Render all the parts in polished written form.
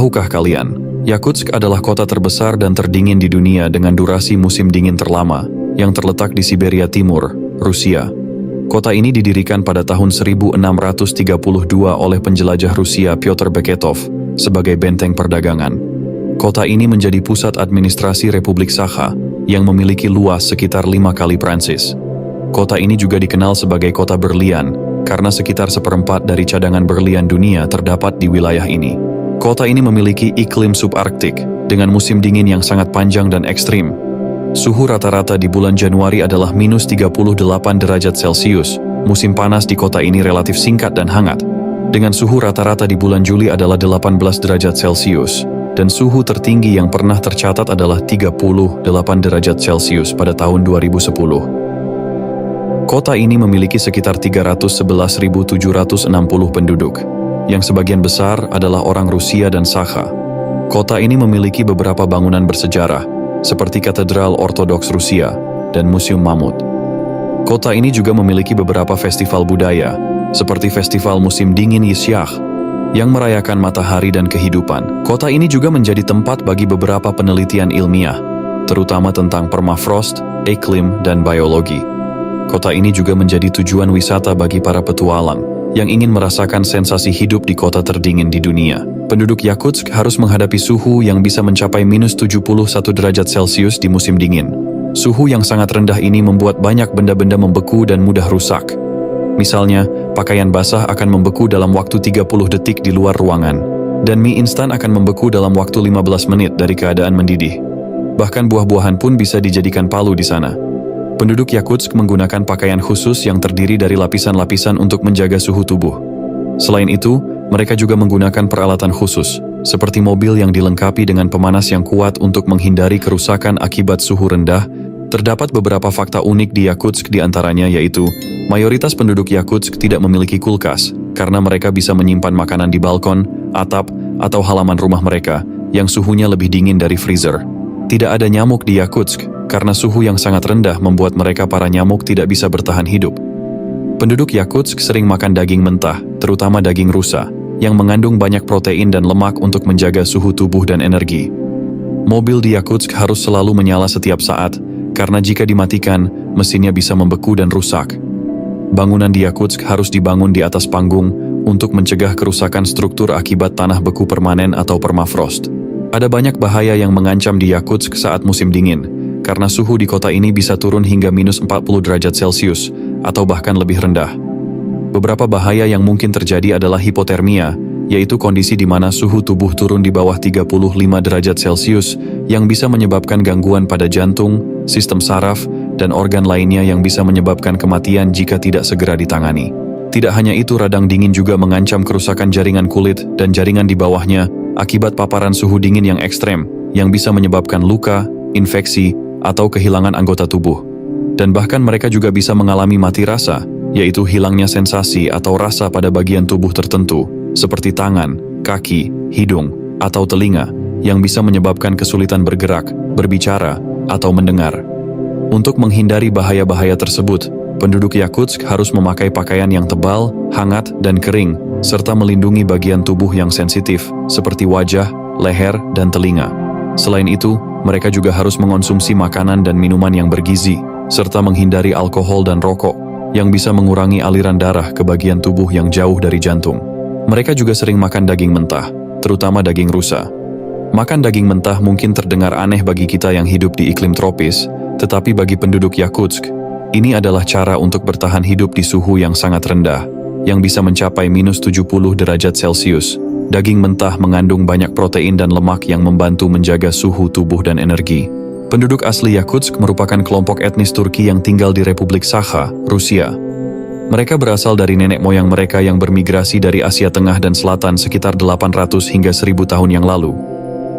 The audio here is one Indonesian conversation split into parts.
Tahukah kalian, Yakutsk adalah kota terbesar dan terdingin di dunia dengan durasi musim dingin terlama, yang terletak di Siberia Timur, Rusia. Kota ini didirikan pada tahun 1632 oleh penjelajah Rusia Pyotr Beketov sebagai benteng perdagangan. Kota ini menjadi pusat administrasi Republik Sakha yang memiliki luas sekitar 5 kali Prancis. Kota ini juga dikenal sebagai kota berlian karena sekitar seperempat dari cadangan berlian dunia terdapat di wilayah ini. Kota ini memiliki iklim subarktik dengan musim dingin yang sangat panjang dan ekstrim. Suhu rata-rata di bulan Januari adalah minus 38 derajat Celcius. Musim panas di kota ini relatif singkat dan hangat, dengan suhu rata-rata di bulan Juli adalah 18 derajat Celcius, dan suhu tertinggi yang pernah tercatat adalah 38 derajat Celcius pada tahun 2010. Kota ini memiliki sekitar 311.760 penduduk, yang sebagian besar adalah orang Rusia dan Sakha. Kota ini memiliki beberapa bangunan bersejarah, seperti Katedral Ortodoks Rusia dan Museum Mamut. Kota ini juga memiliki beberapa festival budaya, seperti Festival Musim Dingin Yisyakh, yang merayakan matahari dan kehidupan. Kota ini juga menjadi tempat bagi beberapa penelitian ilmiah, terutama tentang permafrost, iklim, dan biologi. Kota ini juga menjadi tujuan wisata bagi para petualang yang ingin merasakan sensasi hidup di kota terdingin di dunia. Penduduk Yakutsk harus menghadapi suhu yang bisa mencapai minus 71 derajat Celcius di musim dingin. Suhu yang sangat rendah ini membuat banyak benda-benda membeku dan mudah rusak. Misalnya, pakaian basah akan membeku dalam waktu 30 detik di luar ruangan, dan mie instan akan membeku dalam waktu 15 menit dari keadaan mendidih. Bahkan buah-buahan pun bisa dijadikan palu di sana. Penduduk Yakutsk menggunakan pakaian khusus yang terdiri dari lapisan-lapisan untuk menjaga suhu tubuh. Selain itu, mereka juga menggunakan peralatan khusus, seperti mobil yang dilengkapi dengan pemanas yang kuat untuk menghindari kerusakan akibat suhu rendah. Terdapat beberapa fakta unik di Yakutsk, di antaranya yaitu, mayoritas penduduk Yakutsk tidak memiliki kulkas, karena mereka bisa menyimpan makanan di balkon, atap, atau halaman rumah mereka, yang suhunya lebih dingin dari freezer. Tidak ada nyamuk di Yakutsk, karena suhu yang sangat rendah membuat mereka para nyamuk tidak bisa bertahan hidup. Penduduk Yakutsk sering makan daging mentah, terutama daging rusa, yang mengandung banyak protein dan lemak untuk menjaga suhu tubuh dan energi. Mobil di Yakutsk harus selalu menyala setiap saat, karena jika dimatikan, mesinnya bisa membeku dan rusak. Bangunan di Yakutsk harus dibangun di atas panggung untuk mencegah kerusakan struktur akibat tanah beku permanen atau permafrost. Ada banyak bahaya yang mengancam di Yakutsk saat musim dingin, karena suhu di kota ini bisa turun hingga minus 40 derajat Celcius, atau bahkan lebih rendah. Beberapa bahaya yang mungkin terjadi adalah hipotermia, yaitu kondisi di mana suhu tubuh turun di bawah 35 derajat Celcius, yang bisa menyebabkan gangguan pada jantung, sistem saraf, dan organ lainnya yang bisa menyebabkan kematian jika tidak segera ditangani. Tidak hanya itu, radang dingin juga mengancam kerusakan jaringan kulit dan jaringan di bawahnya akibat paparan suhu dingin yang ekstrem, yang bisa menyebabkan luka, infeksi, atau kehilangan anggota tubuh. Dan bahkan mereka juga bisa mengalami mati rasa, yaitu hilangnya sensasi atau rasa pada bagian tubuh tertentu, seperti tangan, kaki, hidung, atau telinga, yang bisa menyebabkan kesulitan bergerak, berbicara, atau mendengar. Untuk menghindari bahaya-bahaya tersebut, penduduk Yakutsk harus memakai pakaian yang tebal, hangat, dan kering, serta melindungi bagian tubuh yang sensitif, seperti wajah, leher, dan telinga. Selain itu, mereka juga harus mengonsumsi makanan dan minuman yang bergizi, serta menghindari alkohol dan rokok, yang bisa mengurangi aliran darah ke bagian tubuh yang jauh dari jantung. Mereka juga sering makan daging mentah, terutama daging rusa. Makan daging mentah mungkin terdengar aneh bagi kita yang hidup di iklim tropis, tetapi bagi penduduk Yakutsk, ini adalah cara untuk bertahan hidup di suhu yang sangat rendah, yang bisa mencapai minus 70 derajat Celcius. Daging mentah mengandung banyak protein dan lemak yang membantu menjaga suhu tubuh dan energi. Penduduk asli Yakutsk merupakan kelompok etnis Turki yang tinggal di Republik Sakha, Rusia. Mereka berasal dari nenek moyang mereka yang bermigrasi dari Asia Tengah dan Selatan sekitar 800 hingga 1000 tahun yang lalu.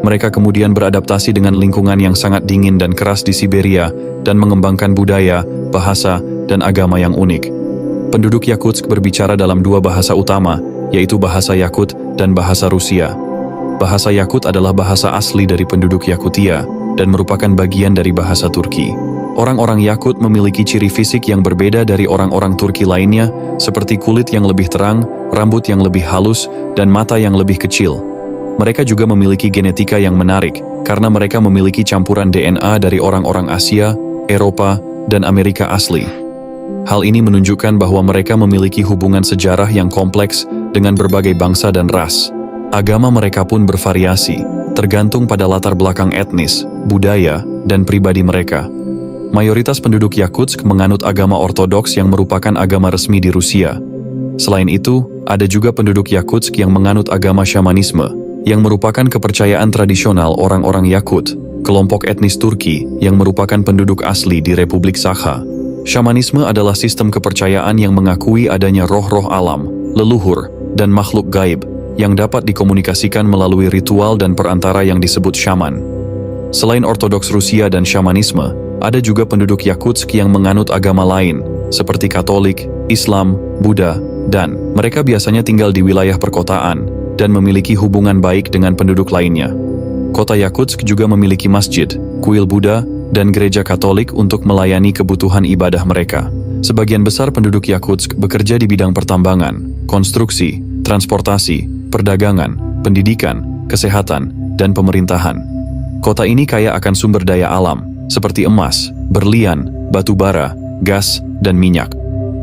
Mereka kemudian beradaptasi dengan lingkungan yang sangat dingin dan keras di Siberia dan mengembangkan budaya, bahasa, dan agama yang unik. Penduduk Yakutsk berbicara dalam dua bahasa utama, yaitu bahasa Yakut dan bahasa Rusia. Bahasa Yakut adalah bahasa asli dari penduduk Yakutia dan merupakan bagian dari bahasa Turki. Orang-orang Yakut memiliki ciri fisik yang berbeda dari orang-orang Turki lainnya, seperti kulit yang lebih terang, rambut yang lebih halus, dan mata yang lebih kecil. Mereka juga memiliki genetika yang menarik karena mereka memiliki campuran DNA dari orang-orang Asia, Eropa, dan Amerika asli. Hal ini menunjukkan bahwa mereka memiliki hubungan sejarah yang kompleks dengan berbagai bangsa dan ras. Agama mereka pun bervariasi, tergantung pada latar belakang etnis, budaya, dan pribadi mereka. Mayoritas penduduk Yakutsk menganut agama Ortodoks yang merupakan agama resmi di Rusia. Selain itu, ada juga penduduk Yakutsk yang menganut agama Shamanisme, yang merupakan kepercayaan tradisional orang-orang Yakut, kelompok etnis Turki yang merupakan penduduk asli di Republik Sakha. Shamanisme adalah sistem kepercayaan yang mengakui adanya roh-roh alam, leluhur, dan makhluk gaib yang dapat dikomunikasikan melalui ritual dan perantara yang disebut syaman. Selain Ortodoks Rusia dan Shamanisme, ada juga penduduk Yakutsk yang menganut agama lain, seperti Katolik, Islam, Buddha, dan mereka biasanya tinggal di wilayah perkotaan dan memiliki hubungan baik dengan penduduk lainnya. Kota Yakutsk juga memiliki masjid, kuil Buddha, dan gereja Katolik untuk melayani kebutuhan ibadah mereka. Sebagian besar penduduk Yakutsk bekerja di bidang pertambangan, konstruksi, transportasi, perdagangan, pendidikan, kesehatan, dan pemerintahan. Kota ini kaya akan sumber daya alam, seperti emas, berlian, batu bara, gas, dan minyak.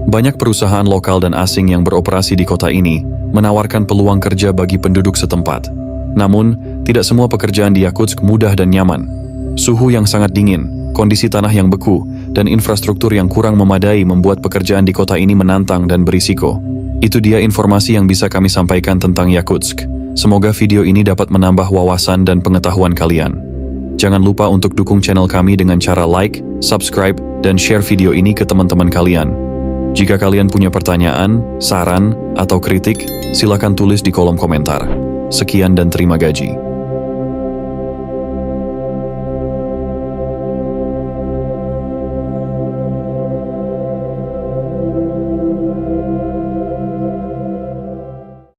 Banyak perusahaan lokal dan asing yang beroperasi di kota ini menawarkan peluang kerja bagi penduduk setempat. Namun, tidak semua pekerjaan di Yakutsk mudah dan nyaman. Suhu yang sangat dingin, kondisi tanah yang beku, dan infrastruktur yang kurang memadai membuat pekerjaan di kota ini menantang dan berisiko. Itu dia informasi yang bisa kami sampaikan tentang Yakutsk. Semoga video ini dapat menambah wawasan dan pengetahuan kalian. Jangan lupa untuk dukung channel kami dengan cara like, subscribe, dan share video ini ke teman-teman kalian. Jika kalian punya pertanyaan, saran, atau kritik, silakan tulis di kolom komentar. Sekian dan terima gaji.